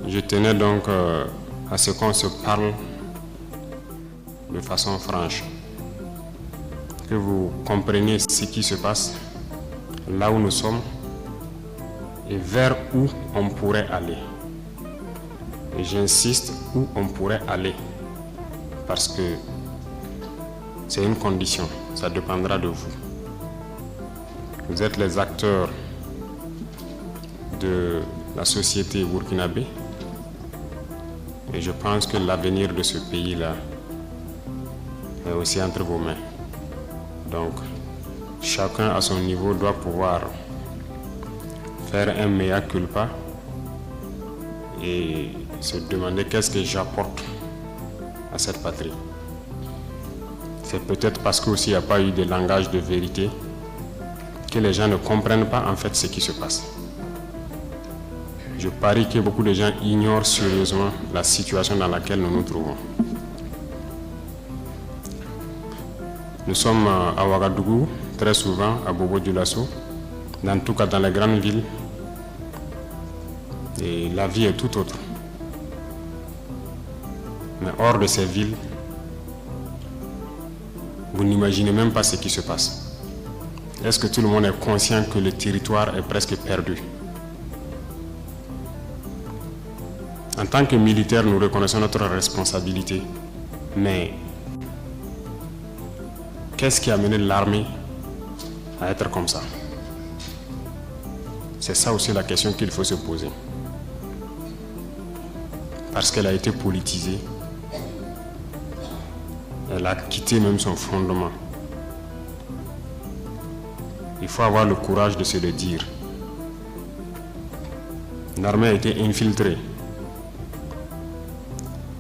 Je tenais donc à ce qu'on se parle de façon franche, que vous compreniez ce qui se passe, là où nous sommes et vers où on pourrait aller. Et j'insiste, où on pourrait aller, parce que c'est une condition, ça dépendra de vous. Vous êtes les acteurs de la société burkinabé et je pense que l'avenir de ce pays-là est aussi entre vos mains. Donc, chacun à son niveau doit pouvoir faire un mea culpa et se demander qu'est-ce que j'apporte à cette patrie. C'est peut-être parce qu'aussi il n'y a pas eu de langage de vérité que les gens ne comprennent pas en fait ce qui se passe. Je parie que beaucoup de gens ignorent sérieusement la situation dans laquelle nous nous trouvons. Nous sommes à Ouagadougou, très souvent à Bobo-Dioulasso, en tout cas dans les grandes villes, et la vie est tout autre. Mais hors de ces villes, vous n'imaginez même pas ce qui se passe. Est-ce que tout le monde est conscient que le territoire est presque perdu? En tant que militaires, nous reconnaissons notre responsabilité. Mais qu'est-ce qui a mené l'armée à être comme ça? C'est ça aussi la question qu'il faut se poser. Parce qu'elle a été politisée. Elle a quitté même son fondement. Il faut avoir le courage de se le dire. L'armée a été infiltrée.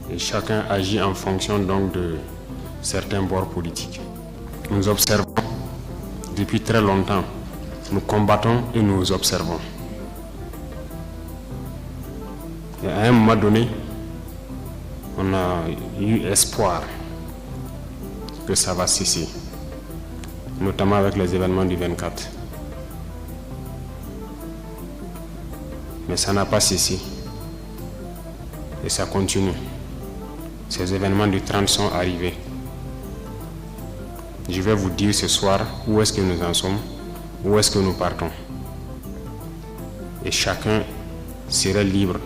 Et chacun agit en fonction donc de certains bords politiques. Nous observons depuis très longtemps. Nous combattons et nous observons. Et à un moment donné, on a eu espoir que ça va cesser, notamment avec les événements du 24. Mais ça n'a pas cessé. Et ça continue. Ces événements du 30 sont arrivés. Je vais vous dire ce soir où est-ce que nous en sommes, où est-ce que nous partons. Et chacun serait libre,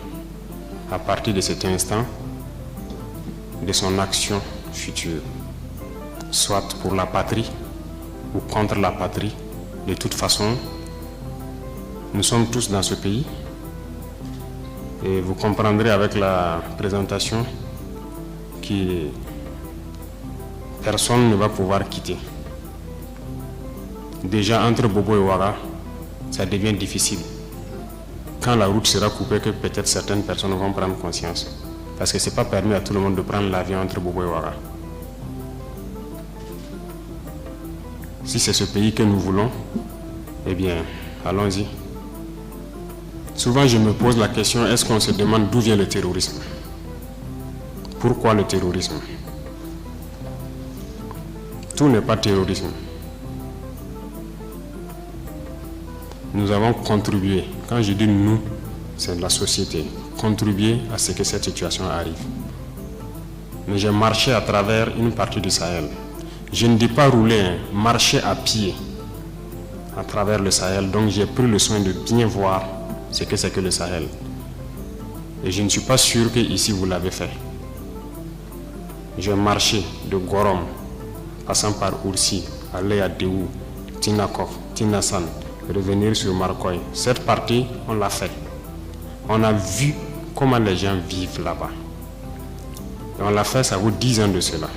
à partir de cet instant, de son action future. Soit pour la patrie ou contre la patrie. De toute façon, nous sommes tous dans ce pays. Et vous comprendrez avec la présentation que personne ne va pouvoir quitter. Déjà entre Bobo et Ouaga, ça devient difficile. Quand la route sera coupée, que peut-être certaines personnes vont prendre conscience. Parce que ce n'est pas permis à tout le monde de prendre l'avion entre Bobo et Ouaga. Si c'est ce pays que nous voulons, eh bien, allons-y. Souvent, je me pose la question, est-ce qu'on se demande d'où vient le terrorisme? Pourquoi le terrorisme? Tout n'est pas terrorisme. Nous avons contribué, quand je dis nous, c'est la société, contribué à ce que cette situation arrive. Mais j'ai marché à travers une partie du Sahel. Je ne dis pas rouler, marcher à pied à travers le Sahel. Donc j'ai pris le soin de bien voir ce que c'est que le Sahel. Et je ne suis pas sûr que ici vous l'avez fait. J'ai marché de Gorom, passant par Oursi, aller à Déou, Tinakov, Tinasan, revenir sur Marcoy. Cette partie, on l'a fait. On a vu comment les gens vivent là-bas. Et on l'a fait, ça vaut 10 ans de cela.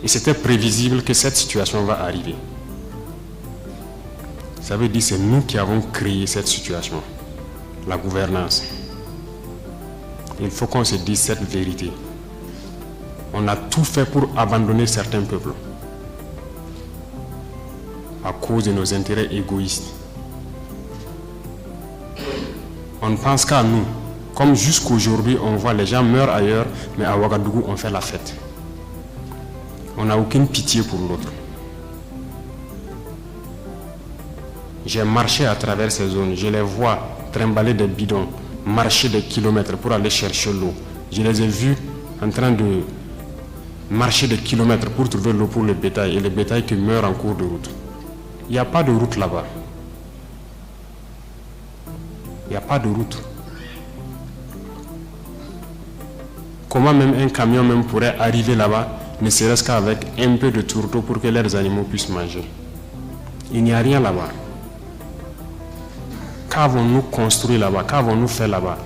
Et c'était prévisible que cette situation va arriver. Ça veut dire que c'est nous qui avons créé cette situation, la gouvernance. Il faut qu'on se dise cette vérité. On a tout fait pour abandonner certains peuples à cause de nos intérêts égoïstes. On ne pense qu'à nous. Comme jusqu'aujourd'hui, on voit les gens meurent ailleurs, mais à Ouagadougou, on fait la fête. On n'a aucune pitié pour l'autre. J'ai marché à travers ces zones, je les vois trimballer des bidons, marcher des kilomètres pour aller chercher l'eau. Je les ai vus en train de marcher des kilomètres pour trouver l'eau pour le bétail, et le bétail qui meurt en cours de route. Il n'y a pas de route là-bas. Il n'y a pas de route. Comment même un camion même pourrait arriver là-bas, ne serait-ce qu'avec un peu de tourteau pour que leurs animaux puissent manger? Il n'y a rien là-bas. Qu'avons-nous construit là-bas? Qu'avons-nous fait là-bas?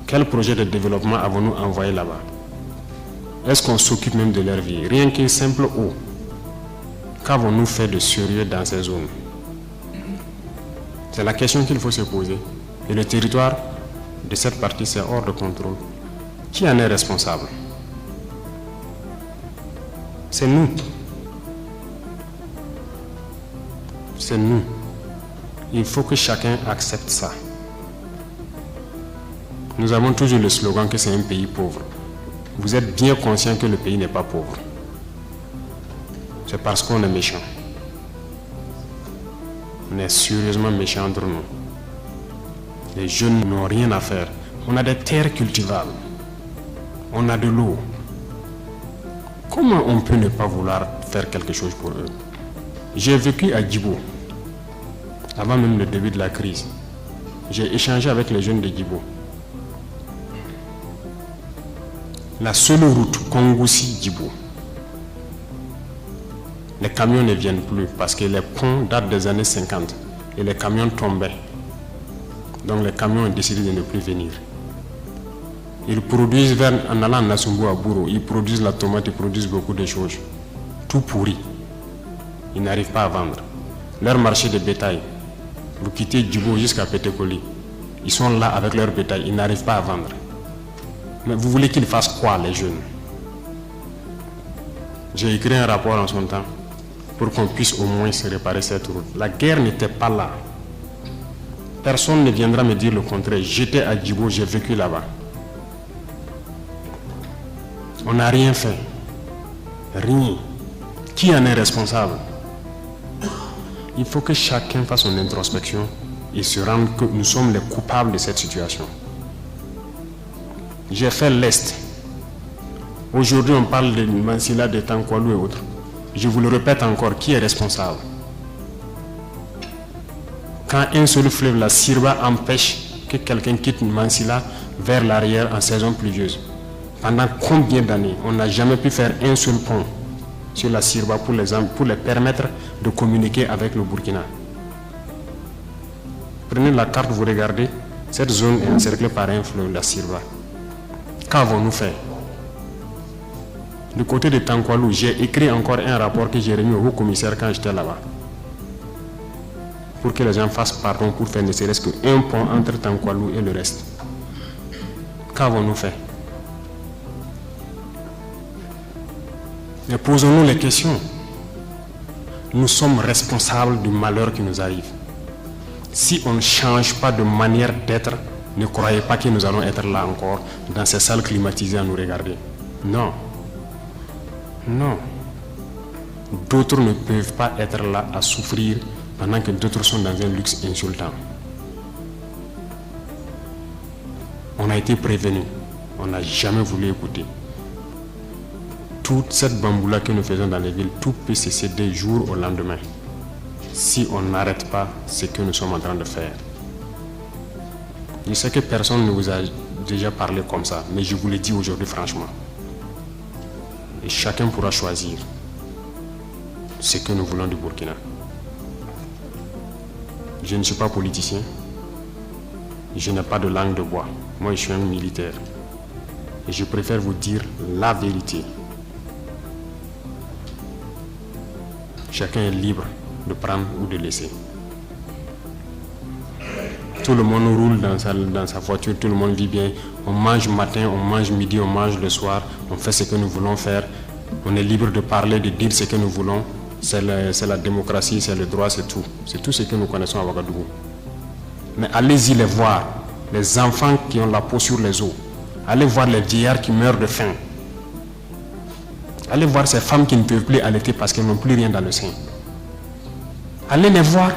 Quel projet de développement avons-nous envoyé là-bas? Est-ce qu'on s'occupe même de leur vie? Rien qu'une simple eau. Qu'avons-nous fait de sérieux dans ces zones? C'est la question qu'il faut se poser. Et le territoire de cette partie, c'est hors de contrôle. Qui en est responsable? C'est nous. C'est nous. Il faut que chacun accepte ça. Nous avons toujours le slogan que c'est un pays pauvre. Vous êtes bien conscient que le pays n'est pas pauvre. C'est parce qu'on est méchant. On est sérieusement méchant entre nous. Les jeunes n'ont rien à faire. On a des terres cultivables. On a de l'eau. Comment on peut ne pas vouloir faire quelque chose pour eux? J'ai vécu à Djibo, avant même le début de la crise. J'ai échangé avec les jeunes de Djibo. La seule route Kongoussi-Djibo, les camions ne viennent plus parce que les ponts datent des années 50 et les camions tombaient. Donc les camions ont décidé de ne plus venir. Ils produisent, en allant à Nassumbu à Bouro, ils produisent la tomate, ils produisent beaucoup de choses. Tout pourri. Ils n'arrivent pas à vendre. Leur marché de bétail, vous quittez Djibo jusqu'à Pétékoli. Ils sont là avec leur bétail, ils n'arrivent pas à vendre. Mais vous voulez qu'ils fassent quoi, les jeunes? J'ai écrit un rapport en son temps pour qu'on puisse au moins se réparer cette route. La guerre n'était pas là. Personne ne viendra me dire le contraire. J'étais à Djibo, j'ai vécu là-bas. On n'a rien fait. Rien. Qui en est responsable? Il faut que chacun fasse son introspection et se rende que nous sommes les coupables de cette situation. J'ai fait l'Est. Aujourd'hui, on parle de Mansilla, de Tankwalou et autres. Je vous le répète encore, qui est responsable? Quand un seul fleuve, la Sirba, empêche que quelqu'un quitte Mansilla vers l'arrière en saison pluvieuse, pendant combien d'années on n'a jamais pu faire un seul pont sur la Sirba pour les permettre de communiquer avec le Burkina? Prenez la carte, vous regardez, cette zone est encerclée par un fleuve, la Sirba. Qu'avons-nous fait? Du côté de Tankwalou, j'ai écrit encore un rapport que j'ai remis au haut-commissaire quand j'étais là-bas, pour que les gens fassent pardon pour faire ne serait-ce qu'un pont entre Tankwalou et le reste. Qu'avons-nous fait? Mais posons-nous les questions. Nous sommes responsables du malheur qui nous arrive. Si on ne change pas de manière d'être, ne croyez pas que nous allons être là encore, dans ces salles climatisées à nous regarder. Non. Non. D'autres ne peuvent pas être là à souffrir pendant que d'autres sont dans un luxe insultant. On a été prévenus. On n'a jamais voulu écouter. Toute cette bamboula que nous faisons dans les villes, tout peut cesser d'un jour au lendemain, si on n'arrête pas ce que nous sommes en train de faire. Je sais que personne ne vous a déjà parlé comme ça, mais je vous le dis aujourd'hui franchement. Et chacun pourra choisir ce que nous voulons du Burkina. Je ne suis pas politicien. Je n'ai pas de langue de bois. Moi, je suis un militaire. Et je préfère vous dire la vérité. Chacun est libre de prendre ou de laisser. Tout le monde roule dans sa voiture, tout le monde vit bien. On mange matin, on mange midi, on mange le soir. On fait ce que nous voulons faire. On est libre de parler, de dire ce que nous voulons. C'est la démocratie, c'est le droit, c'est tout. C'est tout ce que nous connaissons à Ouagadougou. Mais allez-y les voir, les enfants qui ont la peau sur les os. Allez voir les vieillards qui meurent de faim. Allez voir ces femmes qui ne peuvent plus allaiter parce qu'elles n'ont plus rien dans le sein. Allez les voir,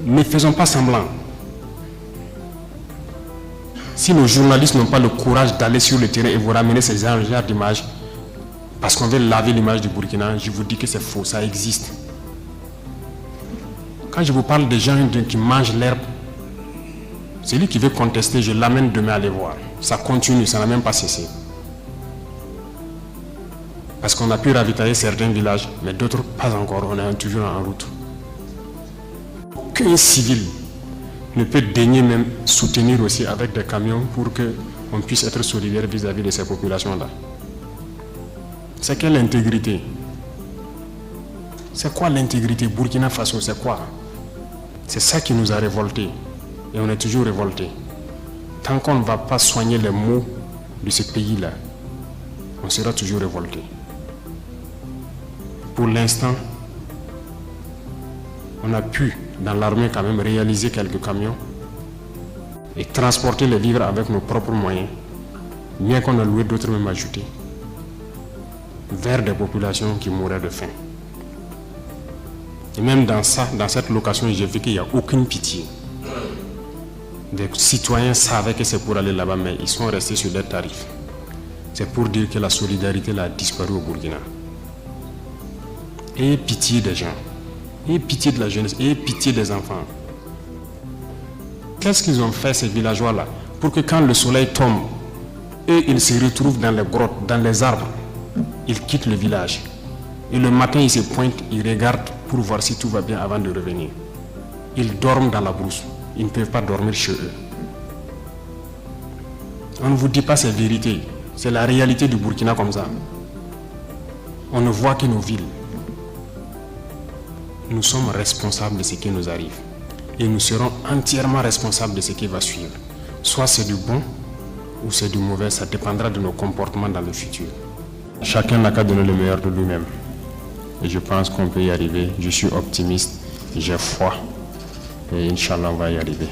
ne faisons pas semblant. Si nos journalistes n'ont pas le courage d'aller sur le terrain et vous ramener ces genres d'images, parce qu'on veut laver l'image du Burkina, je vous dis que c'est faux, ça existe. Quand je vous parle des gens qui mangent l'herbe, celui qui veut contester, je l'amène demain à les voir. Ça continue, ça n'a même pas cessé. Parce qu'on a pu ravitailler certains villages, mais d'autres pas encore, on est toujours en route. Aucun civil ne peut daigner même soutenir aussi avec des camions pour qu'on puisse être solidaire vis-à-vis de ces populations-là. C'est quelle intégrité? C'est quoi l'intégrité? Burkina Faso, c'est quoi? C'est ça qui nous a révoltés. Et on est toujours révoltés. Tant qu'on ne va pas soigner les maux de ce pays-là, on sera toujours révoltés. Pour l'instant, on a pu, dans l'armée quand même, réaliser quelques camions et transporter les vivres avec nos propres moyens, bien qu'on a loué d'autres même ajoutés, vers des populations qui mouraient de faim. Et même dans cette location, j'ai vu qu'il n'y a aucune pitié. Des citoyens savaient que c'est pour aller là-bas, mais ils sont restés sur des tarifs. C'est pour dire que la solidarité a disparu au Burkina. Et pitié des gens, et pitié de la jeunesse, et pitié des enfants. Qu'est-ce qu'ils ont fait ces villageois-là pour que quand le soleil tombe, eux ils se retrouvent dans les grottes, dans les arbres, ils quittent le village. Et le matin ils se pointent, ils regardent pour voir si tout va bien avant de revenir. Ils dorment dans la brousse, ils ne peuvent pas dormir chez eux. On ne vous dit pas ces vérités, c'est la réalité du Burkina comme ça. On ne voit que nos villes. Nous sommes responsables de ce qui nous arrive. Et nous serons entièrement responsables de ce qui va suivre. Soit c'est du bon ou c'est du mauvais, ça dépendra de nos comportements dans le futur. Chacun n'a qu'à donner le meilleur de lui-même. Et je pense qu'on peut y arriver. Je suis optimiste, j'ai foi. Et Inch'Allah, on va y arriver.